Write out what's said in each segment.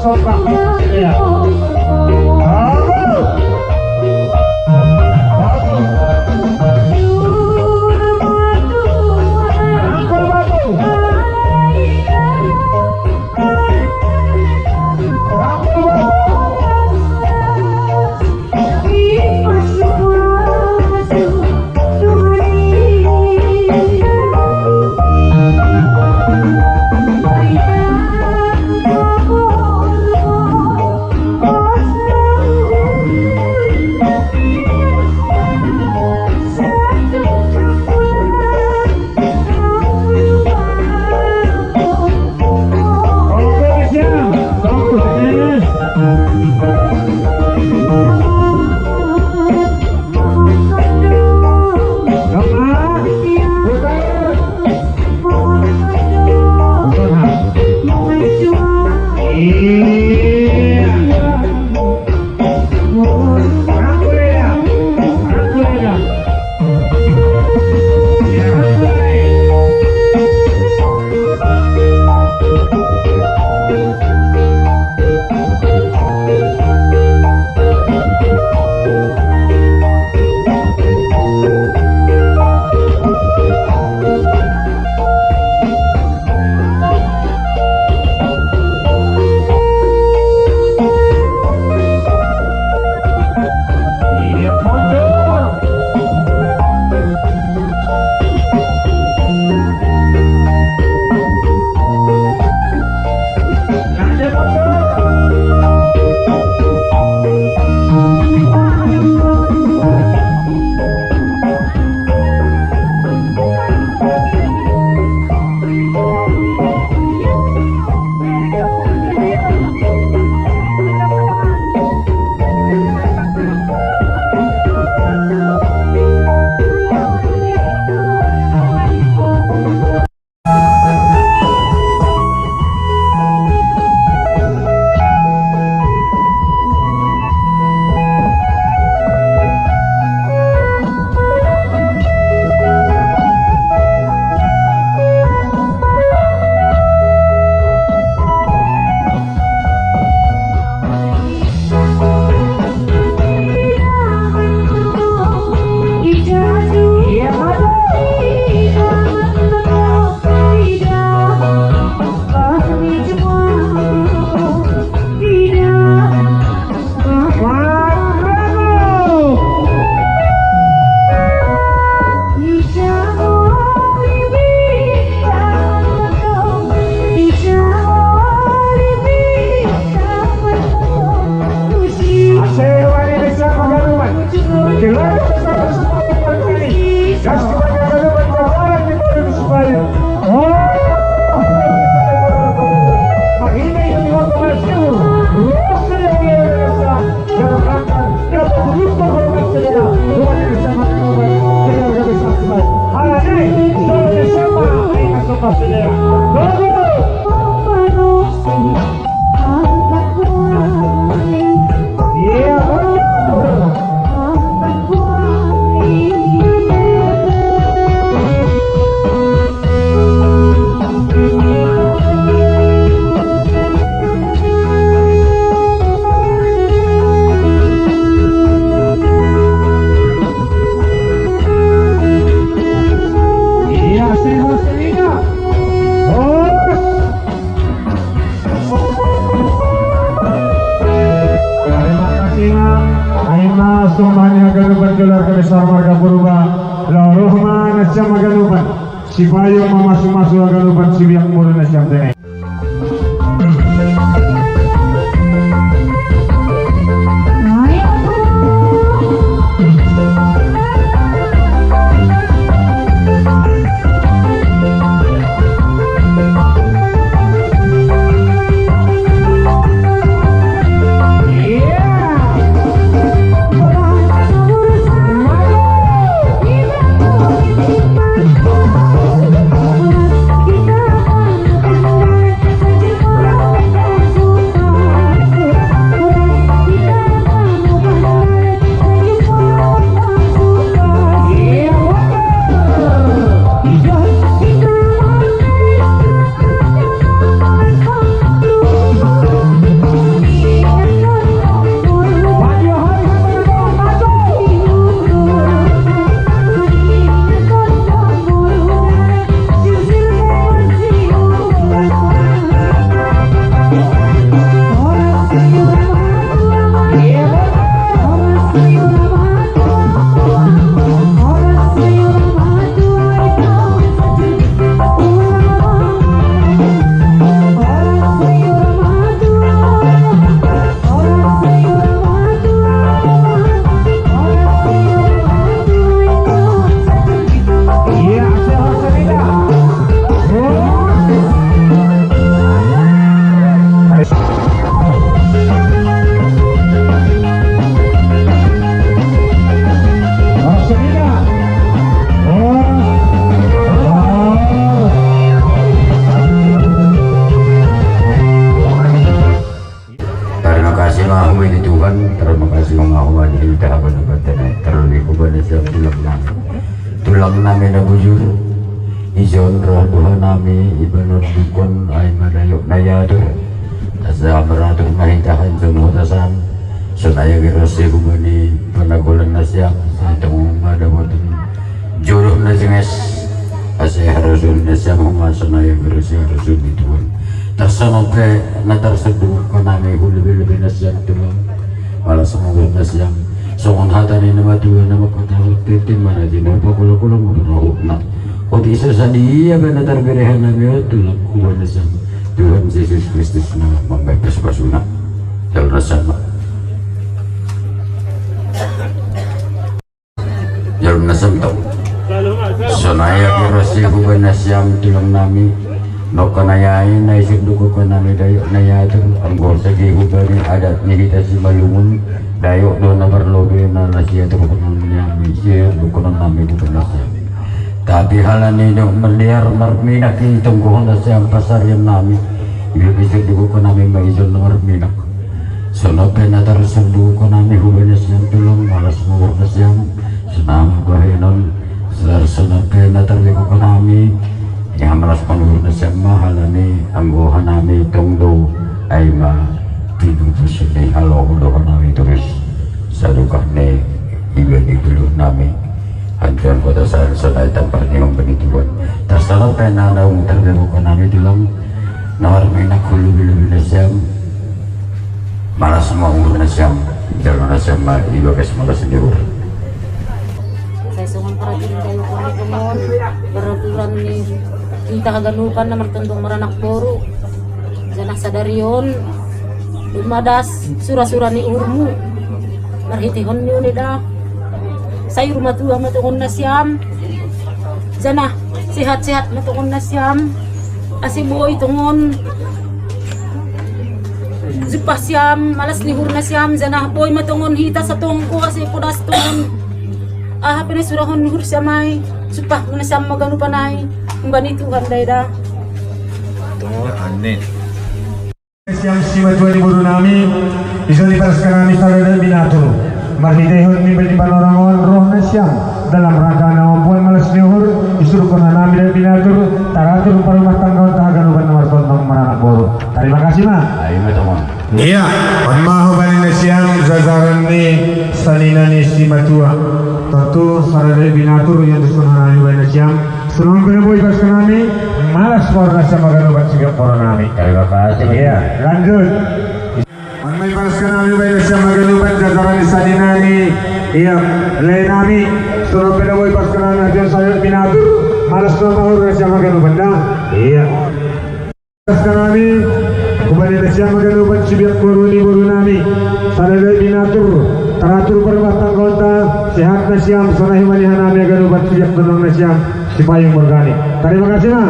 kompak ya. Sumanya galupan gelar kebesar marga purba Laluhman asyam galupan Sipayo mamasu-masu galupan sibiak murun asyam tene. kasih mga huwag ni Tuhan, terima kasih mga huwag ni Tuhan terlebih kepada siap tulang namin na bujur ijon roh Tuhan namin ibarat dukon ay madayok na yato asa meratur mahitahan sunutasan sunaya girasi kumani panagulan na siya itong madabotun juruh na singes asa harasun na siya mga sunaya girasi harasun ni Tuhan tersanong ke na terseduh ko namin hulubin na siya tulang wala semoga na siya songon hatani nama Tuhan nama kota titin mana di mau kulo-kulo mau berlaku nak koti sesadia benar terberehan nabi tulang kuat sama Tuhan Yesus Kristus nama membebas basuna jalan sama jalan nasam tau sonaya kirasi kuban nasyam tulang nami nokanayain na isip duko ko nami dayo nayatur anggol segi kubani adat nihita si malungun dayo do na berlobe na nasya terkumpulnya misya dukunan nami kubenasya tapi halani do meliar marminak itong kuhon nasya pasar yang nami ibu bisa duko nami maizon nomor minak sono pena terserdu ko nami kubenasya tulung malas mawar nasya senam bahinon sono pena terliku ko nami yang malas panur nasya mahalani anggohan nami tongdo ay ma pintu sini halo doa nami terus sadukah ne iban dulu nami hancur kota selesai tempat yang penituan tersalah pena daung terbuka nami tulang nawar minak hulu bilu nasyam malas mau nasyam jalan nasyam iba kes malas diur saya sungan perhatian kayu kami kemon beraturan nih kita kaganupan na martundong maranak boro janah sadarion dumadas sura-sura ni urmu marhitihon niyo nida say rumah tua matukon na siyam janah sihat-sihat matukon na siyam asiboy tungon zupas siyam malas nihur na siyam janah boy matungon hita sa tungko kasi pudas tungon pinasurahon nihur siyamay supah na siyam magano panay mbani Tuhan daida aneh Siang siwa tuan ibu nami bisa diperaskan kami saudara binatur marhidehun ni beri panorangon roh nasyam dalam rangka nampuan malas nihur disuruh kena nami dari binatur taratur perumah tangga tahagan uban nomor tontong meranak boru terima kasih ma ayo teman iya on mahu bani nasyam zazaran ni salina ni si matua tentu saudara binatur yang disuruh nami bani nasyam suruh kena boy pas kami malas warna sama kan ubat sigap nami terima kasih iya lanjut may paras ka namin ba na siya magalupan jajaran ni Sadinani iya lay nami suruh pinaboy pas ka namin natin sa binatur malas na mahur na siya magalupan na iya paras ka namin kubali na siya magalupan sibiyak buru nami sa lay binatur taratur perbatang kota sehat na siyam sanahimanihan namin magalupan sibiyak dunong na siyam si Payung Organik terima kasih na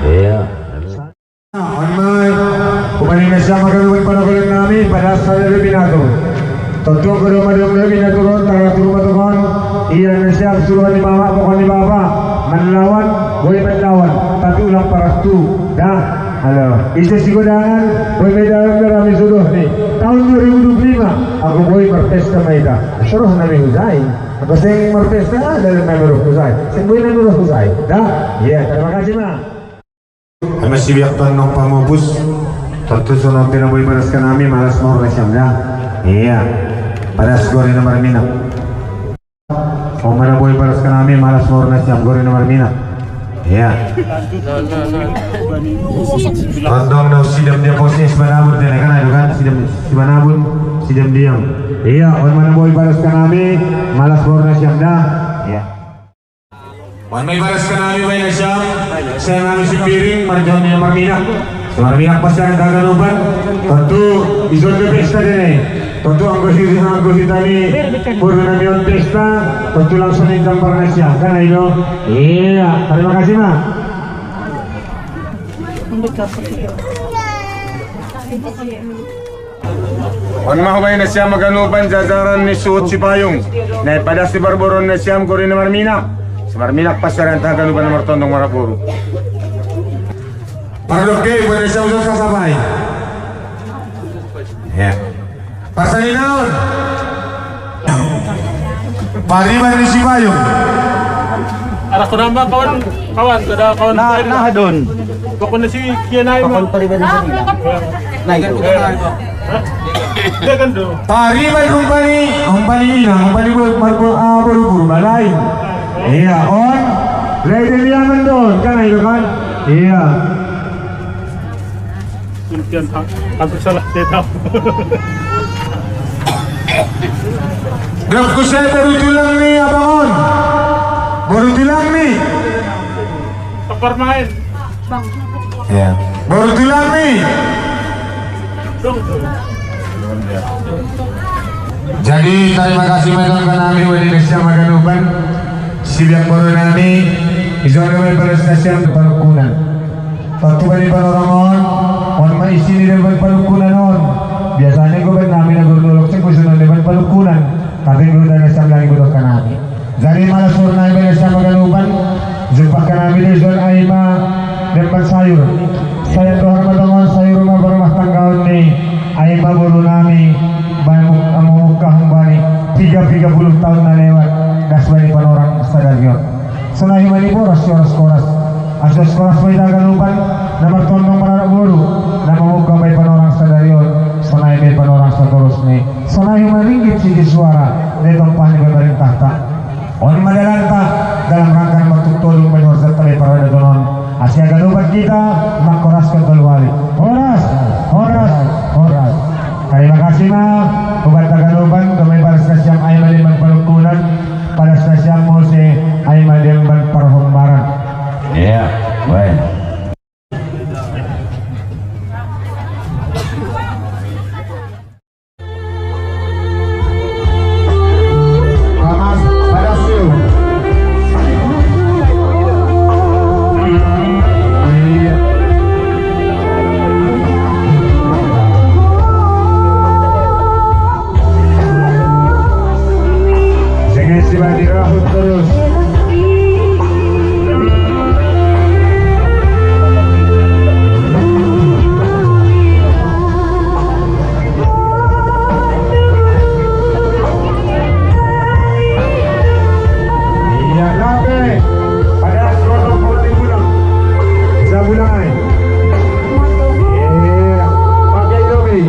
iya on my kumain na siya magalupan panagulan namin pada saudara binatur tentu kalau madam binatur taratur matukon iya na siya suruhan ni mama bukan ni bapa menlawan boy menlawan tapi ulang paras tu dah halo isa sigudahan boy medalam darami suduh nih tahun 2025 aku boy merpesta maida suruh namin huzay ako sing merpesta dalam memeruh huzay sing boy memeruh huzay dah iya terima kasih ma masih biak tanong pamubus tentu sunod pinaboy paras ka namin malas mo na siyam na iya paras gori na marminak o manaboy paras ka namin malas mo na siyam gori na marminak iya tondong na sidam dia poses banabun din kan ada kan sidam si banabun sidam diam iya o manaboy paras ka namin malas mo na siyam na iya wan may paras ka namin bay na siyam saya namin si piring marjam niya marminak Marminak pasang kaganupan tentu isun ke pesta deh tentu anggota ni purna namion pesta tentu langsung ingkang parnasya kan ayo iya terima kasih ma on mahubay na siya maganupan jajaran ni suot si Payung na pada si Barboron na siyam kurin na Marminak si Marminak pasaran kaganupan na martondong marapuro Para doke, boleh saya usah sampai. Ya. Pasalinaon. Pariman ni si Bayong. Aras ko naman kawan kada kawan Nah doon. Bakon na si Kianay mo. Dia kan do. Pariman kumpani buru-buru balai. Iya, on. Ready liaman doon, kan itu kan? Iya. Kian hampir salah tetap. Grab ko saya baru tulang nih, abang on. Baru tulang nih. Tekor main. Iya. Baru tulang nih. Dong. Jadi terima kasih menon kami di Indonesia Maganuban. Sibiak baru nami izon kami prestasi palukunan. Waktu balik panoramon, on maisi di depan palukunan on. Biasanya gue bernami nagululok sih kusunan depan palukunan. Tapi gue udah nasam lagi butuh kanami. Jadi malas purnai Indonesia Maganuban, jumpa kanami di zon Aima depan sayur. Saya kehormatan on sayur rumah berumah tangga ini. Aima baru nami. Memukah kembali 30 tahun na lewat das bani panorang stadion. Selain mani boros koras asas koras may dagalupan na magtondong para guru na memukah may panorang stadion. Selain may panorang sa terus ni. Selain maringgit si suara netong panibabaring tahta. On madalanta dalam rangka magtutulong banyor sa tali para donon. Asya galupan kita magkoras kan kalwali. Horas. Terima kasih ma, ubat Tagaluban, kami para stasiun Aimaliman Palukunan, para stasiun Mose Aimaliman Parhombaran. Iya, baik. Selamat pada siu. Si Badirahut terus. Iya, lape. Pada protokol di bulan. Bisa bulan. Iya, pakai dobi.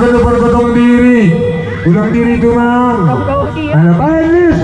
Bergotong diri, ulang diri itu mang. Ada balis,